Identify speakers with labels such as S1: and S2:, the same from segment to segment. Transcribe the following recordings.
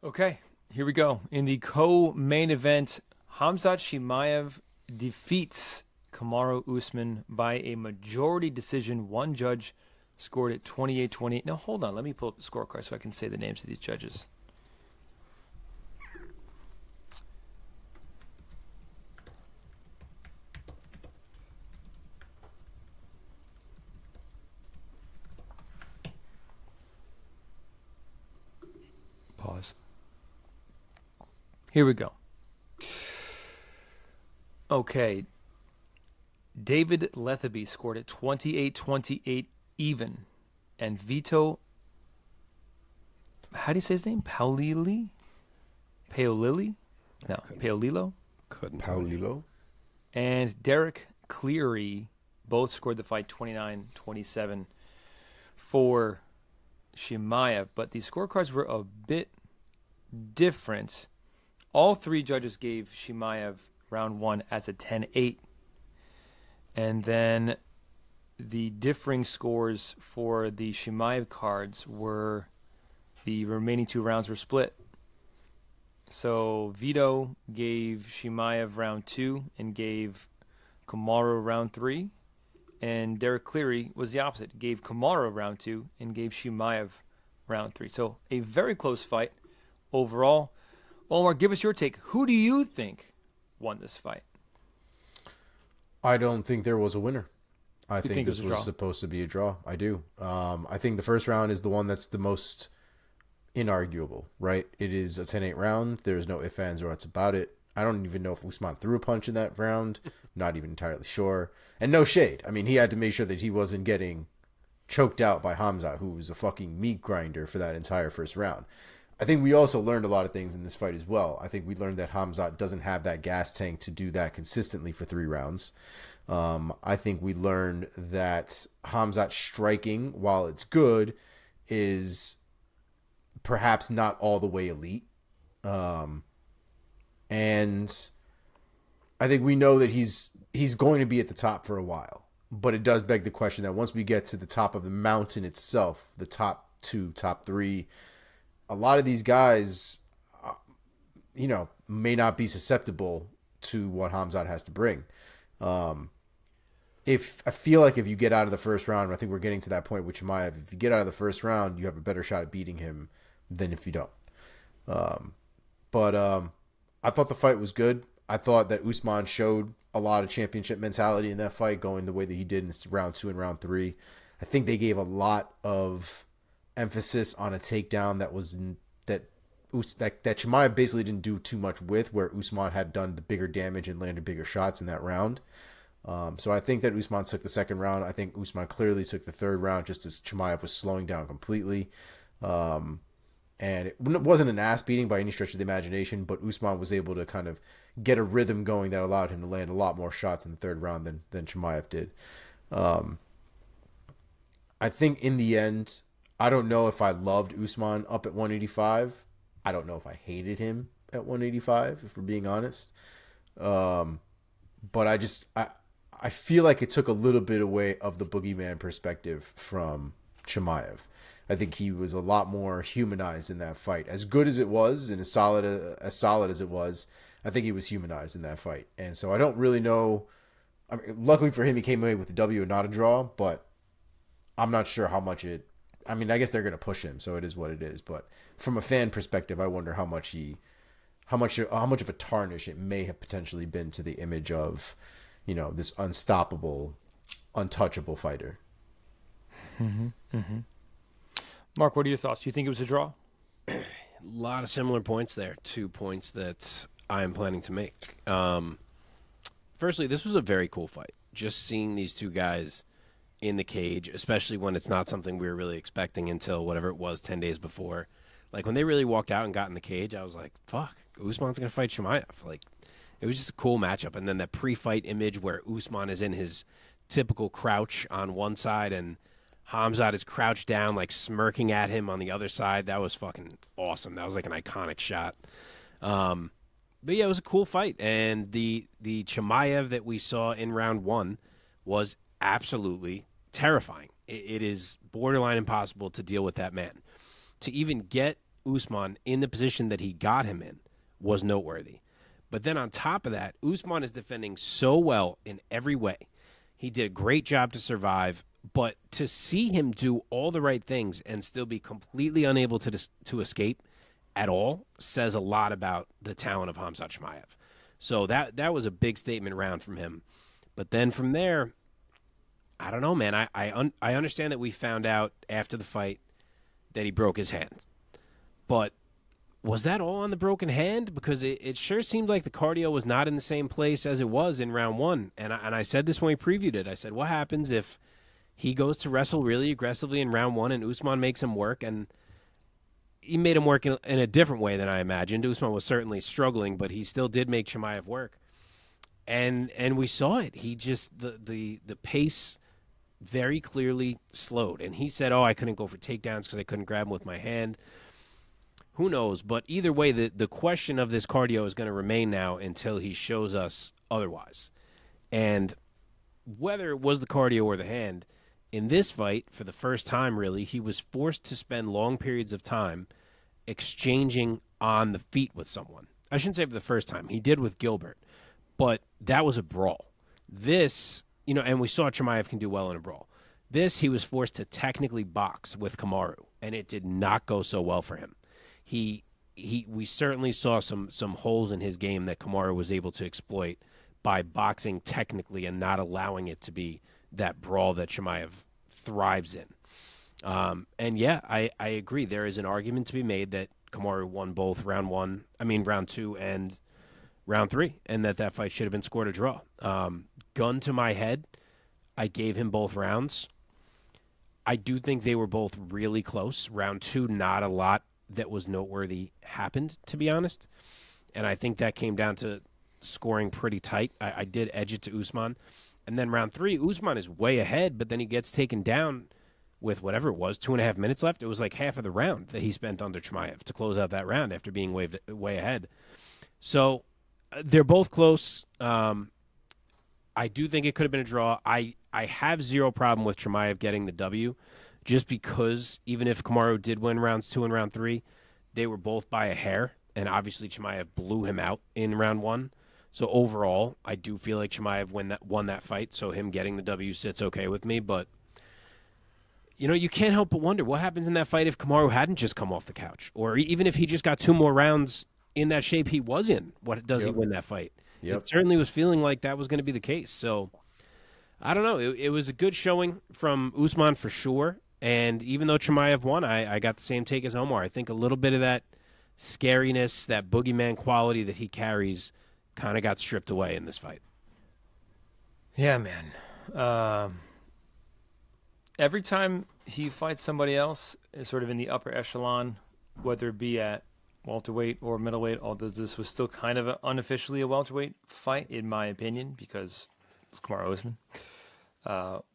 S1: Okay, here we go. In the co-main event, Khamzat Chimaev defeats Kamaru Usman by a majority decision. One judge scored it 28-28. Now, hold on. Let me pull up the scorecard so I can say the names of these judges. Pause. Here we go. Okay. David Letheby scored it 28-28 even. And Vito, how do you say his name? Paolili? Paolili? No, Paolilo?
S2: Couldn't tell you.
S3: Paulilo.
S1: And Derek Cleary both scored the fight 29-27 for Chimaev. But the scorecards were a bit different. All three judges gave Chimaev round one as a 10-8. And then the differing scores for the Chimaev cards were the remaining two rounds were split. So Vito gave Chimaev round two and gave Kamaru round three. And Derek Cleary was the opposite. Gave Kamaru round two and gave Chimaev round three. So a very close fight overall. Omar, give us your take. Who do you think won this fight?
S3: I don't think there was a winner. I
S1: You
S3: think
S1: think it was
S3: this
S1: a
S3: was
S1: draw?
S3: supposed to be a draw. I do. I think the first round is the one that's the most inarguable, right? It is a 10-8 round. There's no ifs, ands, or buts about it. I don't even know if Usman threw a punch in that round. Not even entirely sure. And no shade. I mean, he had to make sure that he wasn't getting choked out by Khamzat, who was a fucking meat grinder for that entire first round. I think we also learned a lot of things in this fight as well. I think we learned that Khamzat doesn't have that gas tank to do that consistently for 3 rounds. I think we learned that Khamzat's striking, while it's good, is perhaps not all the way elite. And I think we know that he's going to be at the top for a while. But it does beg the question that once we get to the top of the mountain itself, the top 2, top 3, a lot of these guys, may not be susceptible to what Khamzat has to bring. If I feel like if you get out of the first round, I think we're getting to that point with Chimaev. If you get out of the first round, you have a better shot at beating him than if you don't. But I thought the fight was good. I thought that Usman showed a lot of championship mentality in that fight, going the way that he did in round 2 and round 3. I think they gave a lot of emphasis on a takedown that was that Chimaev basically didn't do too much with, where Usman had done the bigger damage and landed bigger shots in that round. So I think that Usman took the second round. I think Usman clearly took the third round just as Chimaev was slowing down completely. And it wasn't an ass beating by any stretch of the imagination, but Usman was able to kind of get a rhythm going that allowed him to land a lot more shots in the third round than Chimaev did. I think in the end, I don't know if I loved Usman up at 185. I don't know if I hated him at 185, if we're being honest. But I feel like it took a little bit away of the boogeyman perspective from Chimaev. I think he was a lot more humanized in that fight. As good as it was and as solid as it was, I think he was humanized in that fight. And so I don't really know. I mean, luckily for him, he came away with a W and not a draw, but I'm not sure how much it. I mean, I guess they're going to push him, so it is what it is. But from a fan perspective, I wonder how much of a tarnish it may have potentially been to the image of, this unstoppable, untouchable fighter.
S1: Mark, what are your thoughts? Do you think it was a draw?
S2: A lot of similar points there. 2 points that I am planning to make. Firstly, this was a very cool fight. Just seeing these two guys in the cage, especially when it's not something we were really expecting until whatever it was 10 days before. Like, when they really walked out and got in the cage, I was like, fuck, Usman's going to fight Chimaev. Like, it was just a cool matchup. And then that pre-fight image where Usman is in his typical crouch on one side and Khamzat is crouched down, like smirking at him on the other side. That was fucking awesome. That was like an iconic shot. But yeah, it was a cool fight. And the Chimaev that we saw in round 1 was absolutely terrifying. It is borderline impossible to deal with that man. To even get Usman in the position that he got him in was noteworthy. But then on top of that, Usman is defending so well in every way. He did a great job to survive, but to see him do all the right things and still be completely unable to escape at all says a lot about the talent of Khamzat Chimaev. So that was a big statement round from him. But then from there, I don't know, man. I understand that we found out after the fight that he broke his hand. But was that all on the broken hand? Because it sure seemed like the cardio was not in the same place as it was in round one. And I said this when we previewed it. I said, what happens if he goes to wrestle really aggressively in round one and Usman makes him work? And he made him work in a different way than I imagined. Usman was certainly struggling, but he still did make Chimaev work. And we saw it. He just, the pace very clearly slowed. And he said, I couldn't go for takedowns because I couldn't grab him with my hand. Who knows? But either way, the question of this cardio is going to remain now until he shows us otherwise. And whether it was the cardio or the hand, in this fight, for the first time, really, he was forced to spend long periods of time exchanging on the feet with someone. I shouldn't say for the first time. He did with Gilbert. But that was a brawl. This, and we saw Chimaev can do well in a brawl. This, he was forced to technically box with Kamaru, and it did not go so well for him. We certainly saw some holes in his game that Kamaru was able to exploit by boxing technically and not allowing it to be that brawl that Chimaev thrives in. And yeah, I agree. There is an argument to be made that Kamaru won both round 2 and round 3, and that fight should have been scored a draw. Gun to my head, I gave him both rounds. I do think they were both really close. Round 2, not a lot that was noteworthy happened, to be honest. And I think that came down to scoring pretty tight. I did edge it to Usman. And then round 3, Usman is way ahead, but then he gets taken down with whatever it was, 2.5 minutes left. It was like half of the round that he spent under Chimaev to close out that round after being way ahead. So they're both close. I do think it could have been a draw. I have zero problem with Chimaev getting the W, just because even if Kamaru did win rounds 2 and round 3, they were both by a hair, and obviously Chimaev blew him out in round 1. So overall, I do feel like Chimaev won that fight, so him getting the W sits okay with me. But, you can't help but wonder what happens in that fight if Kamaru hadn't just come off the couch, or even if he just got 2 more rounds in that shape he was in. What does he win that fight?
S3: Yep.
S2: It certainly was feeling like that was going to be the case. So I don't know. It was a good showing from Usman for sure. And even though Chimaev won, I got the same take as Omar. I think a little bit of that scariness, that boogeyman quality that he carries kind of got stripped away in this fight.
S1: Yeah, man. Every time he fights somebody else, sort of in the upper echelon, whether it be at welterweight or middleweight, although this was still kind of unofficially a welterweight fight, in my opinion, because it's Kamaru Usman.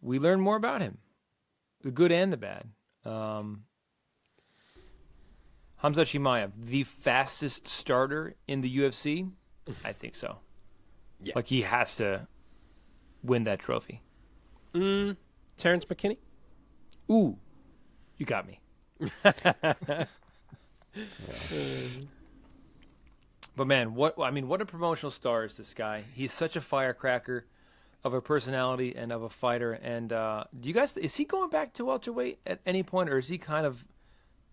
S1: We learn more about him, the good and the bad. Khamzat Chimaev, the fastest starter in the UFC? I think so.
S2: Yeah.
S1: Like, he has to win that trophy.
S2: Terrence McKinney?
S1: Ooh, you got me. But man, what a promotional star is this guy. He's such a firecracker of a personality and of a fighter. And is he going back to welterweight at any point, or is he kind of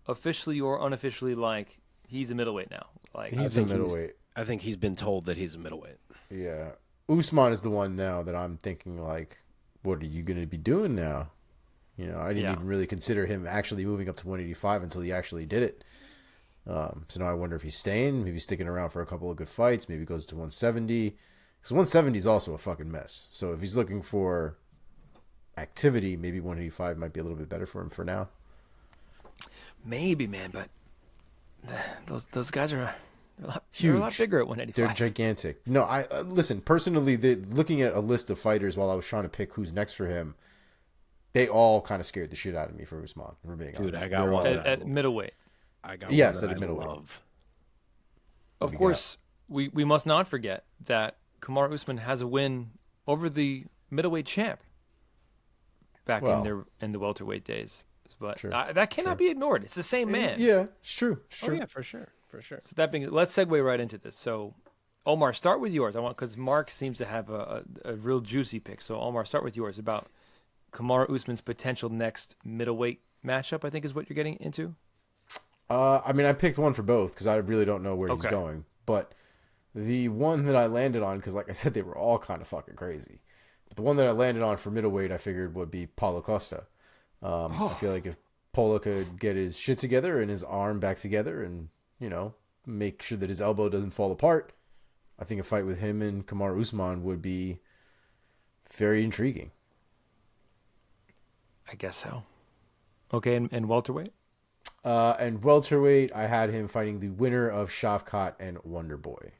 S1: officially or unofficially like he's a middleweight now? Like,
S3: He's a middleweight.
S2: I think he's been told that he's a middleweight.
S3: Yeah. Usman is the one now that I'm thinking, like, what are you going to be doing now? I didn't even really consider him actually moving up to 185 until he actually did it. So now I wonder if he's staying, maybe sticking around for a couple of good fights, maybe goes to 170. Because 170 is also a fucking mess. So if he's looking for activity, maybe 185 might be a little bit better for him for now.
S1: maybe, man, but those guys are
S3: Huge.
S1: they're a lot bigger at 185.
S3: They're gigantic. No, I listen, personally, looking at a list of fighters while I was trying to pick who's next for him, they all kind of scared the shit out of me for Usman, for being
S2: Dude,
S3: honest.
S2: I got one
S1: at middleweight.
S2: I got
S3: Yes,
S2: one
S3: at
S2: that
S3: the
S2: I
S3: middleweight.
S2: love.
S1: Of course, we must not forget that Kamaru Usman has a win over the middleweight champ back in the welterweight days. But
S3: Sure.
S1: that cannot be ignored. It's the same man.
S3: Yeah, it's true. It's
S2: Oh
S3: true.
S2: yeah, for sure.
S1: So that being, let's segue right into this. So, Omar, start with yours. Because Mark seems to have a real juicy pick. So, Omar, start with yours about Kamaru Usman's potential next middleweight matchup. I think is what you're getting into.
S3: I mean, I picked one for both because I really don't know where he's
S1: Okay.
S3: going. But the one that I landed on, because like I said, they were all kind of fucking crazy. But the one that I landed on for middleweight, I figured would be Paulo Costa. I feel like if Paulo could get his shit together and his arm back together and, make sure that his elbow doesn't fall apart, I think a fight with him and Kamaru Usman would be very intriguing.
S1: I guess so. Okay, and welterweight.
S3: And welterweight, I had him fighting the winner of Shavkat and Wonderboy.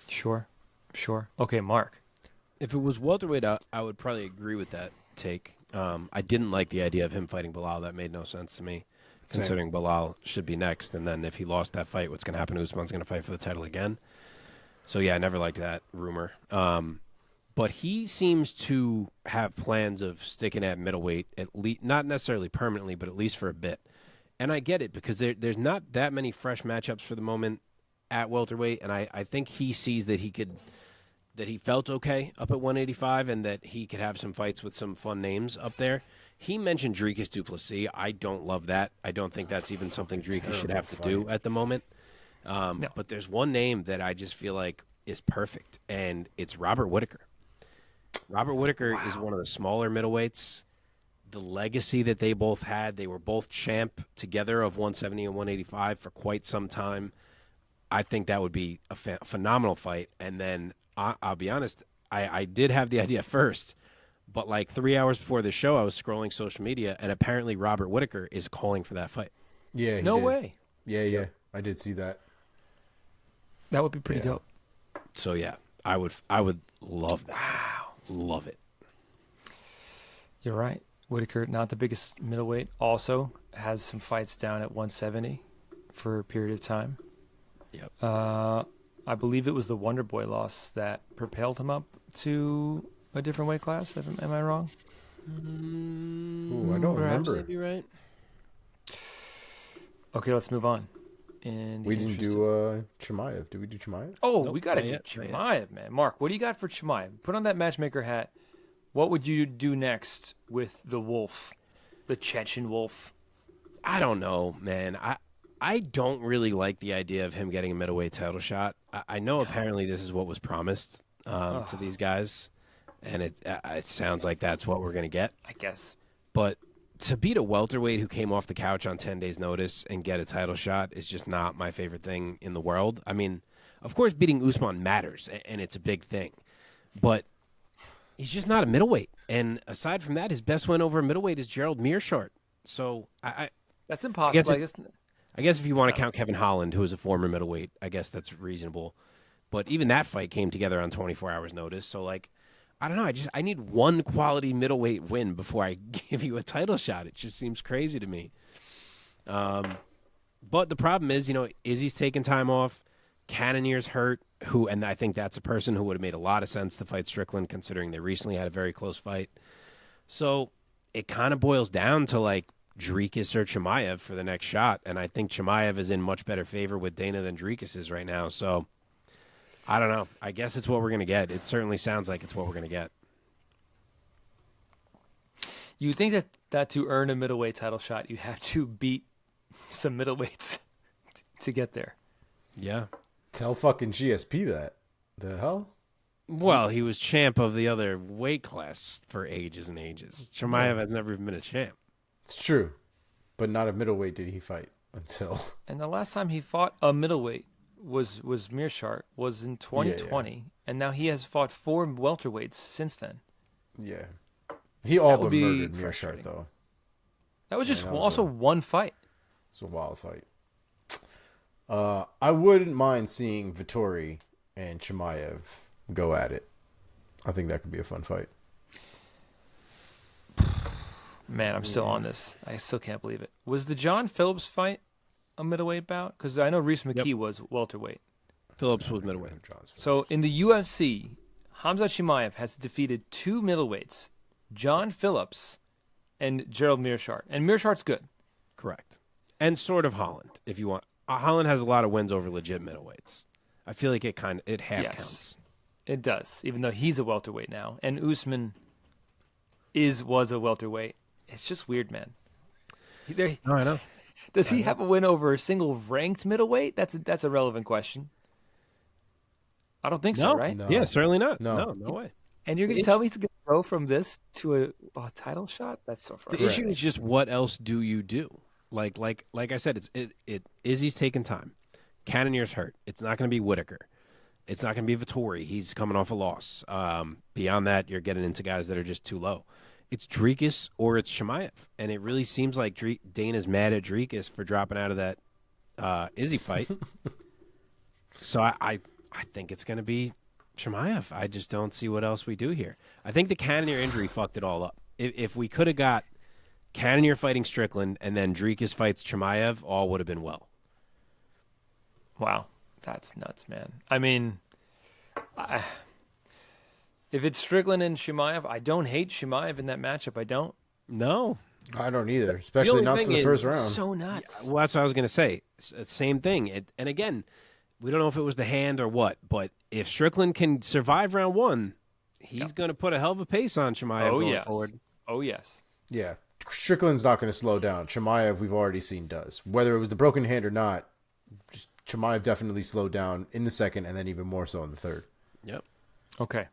S1: Sure. Okay, Mark.
S2: If it was welterweight, I would probably agree with that take. I didn't like the idea of him fighting Bilal. That made no sense to me, considering Bilal should be next. And then if he lost that fight, what's going to happen? Usman's going to fight for the title again. So, yeah, I never liked that rumor. But he seems to have plans of sticking at middleweight, at least not necessarily permanently, but at least for a bit. And I get it because there's not that many fresh matchups for the moment at welterweight, and I think he sees that he felt okay up at 185 and that he could have some fights with some fun names up there. He mentioned Dricus du Plessis. I don't love that. I don't think that's even something Dricus should have to do at the moment.
S1: No.
S2: But there's one name that I just feel like is perfect, and it's Robert Whittaker. Robert Whittaker is one of the smaller middleweights. The legacy that they both had, they were both champ together of 170 and 185 for quite some time. I think that would be a phenomenal fight. And then I'll be honest, I did have the idea first, but like 3 hours before the show, I was scrolling social media, and apparently Robert Whittaker is calling for that fight.
S3: Yeah, he
S1: No
S3: did.
S1: way.
S3: Yeah. I did see that.
S1: That would be pretty dope.
S2: So yeah, I would love that. Wow. Love it.
S1: You're right. Whittaker, not the biggest middleweight, also has some fights down at 170 for a period of time.
S2: Yep.
S1: I believe it was the Wonder Boy loss that propelled him up to a different weight class. Am I wrong?
S3: Ooh, I don't remember.
S2: Maybe right.
S1: Okay, let's move on.
S3: We didn't do Chimaev. Did we do Chimaev?
S1: Oh,
S2: Nope,
S1: we got to
S2: not
S1: do
S2: yet,
S1: Chimaev, man. Mark, what do you got for Chimaev? Put on that matchmaker hat. What would you do next with the Wolf, the Chechen Wolf?
S2: I don't know, man. I don't really like the idea of him getting a middleweight title shot. I know apparently this is what was promised to these guys, and it sounds like that's what we're going to get.
S1: I guess.
S2: But to beat a welterweight who came off the couch on 10 days' notice and get a title shot is just not my favorite thing in the world. I mean, of course, beating Usman matters, and it's a big thing. But he's just not a middleweight. And aside from that, his best win over a middleweight is Gerald Meerschaert. So
S1: That's impossible.
S2: I guess if you want to
S1: not-
S2: count Kevin Holland, who is a former middleweight, I guess that's reasonable. But even that fight came together on 24 hours' notice. So, like, I don't know. I need one quality middleweight win before I give you a title shot. It just seems crazy to me. But the problem is, Izzy's taking time off. Cannonier's hurt, and I think that's a person who would have made a lot of sense to fight Strickland, considering they recently had a very close fight. So it kind of boils down to, like, Dricus or Chimaev for the next shot. And I think Chimaev is in much better favor with Dana than Dricus is right now. So I don't know. I guess it's what we're going to get. It certainly sounds like it's what we're going to get.
S1: You think that to earn a middleweight title shot, you have to beat some middleweights to get there.
S2: Yeah.
S3: Tell fucking GSP that. The hell?
S2: Well, he was champ of the other weight class for ages and ages. Chimaev has never even been a champ.
S3: It's true. But not a middleweight did he fight until.
S1: And the last time he fought a middleweight was Meerschaert was in 2020, and now he has fought 4 welterweights since then.
S3: Yeah. He all
S1: would
S3: but
S1: be
S3: murdered Meerschaert,
S1: frustrating.
S3: though.
S1: That was just
S3: that was
S1: also one fight.
S3: It's a wild fight. I wouldn't mind seeing Vettori and Chimaev go at it. I think that could be a fun fight.
S1: Man, I'm still on this. I still can't believe it. Was the John Phillips fight a middleweight bout? Because I know Reese McKee was welterweight.
S2: Phillips was middleweight.
S1: So in the UFC, Khamzat Chimaev has defeated 2 middleweights, John Phillips and Gerald Meerschaert. And Meerschaert's good.
S2: Correct. And sort of Holland, if you want. Holland has a lot of wins over legit middleweights. I feel like it half counts.
S1: It does, even though he's a welterweight now. And Usman was a welterweight. It's just weird, man.
S2: No, I know.
S1: Does he have a win over a single ranked middleweight? That's a relevant question. I don't think so, right?
S3: No.
S2: Yeah, certainly not.
S3: No.
S2: No way.
S1: And you're going to tell me he's going to go from this to a title shot? That's so far.
S2: The issue is just what else do you do? Like I said, Izzy's taking time. Cannonier's hurt. It's not going to be Whitaker. It's not going to be Vettori. He's coming off a loss. Beyond that, you're getting into guys that are just too low. It's Dricus or it's Chimaev. And it really seems like Dana's mad at Dricus for dropping out of that Izzy fight. So I think it's going to be Chimaev. I just don't see what else we do here. I think the Cannonier injury fucked it all up. If we could have got Cannonier fighting Strickland and then Dricus fights Chimaev, all would have been well.
S1: Wow. That's nuts, man. I mean, if it's Strickland and Chimaev, I don't hate Chimaev in that matchup. I don't.
S2: No.
S3: I don't either, especially not for the first round.
S1: So nuts.
S2: Well, that's what I was going to say. Same thing. And again, we don't know if it was the hand or what, but if Strickland can survive round one, he's going to put a hell of a pace on Chimaev going forward.
S1: Oh, yes.
S3: Yeah. Strickland's not going to slow down. Chimaev, we've already seen, does. Whether it was the broken hand or not, Chimaev definitely slowed down in the second and then even more so in the third.
S2: Yep.
S1: Okay.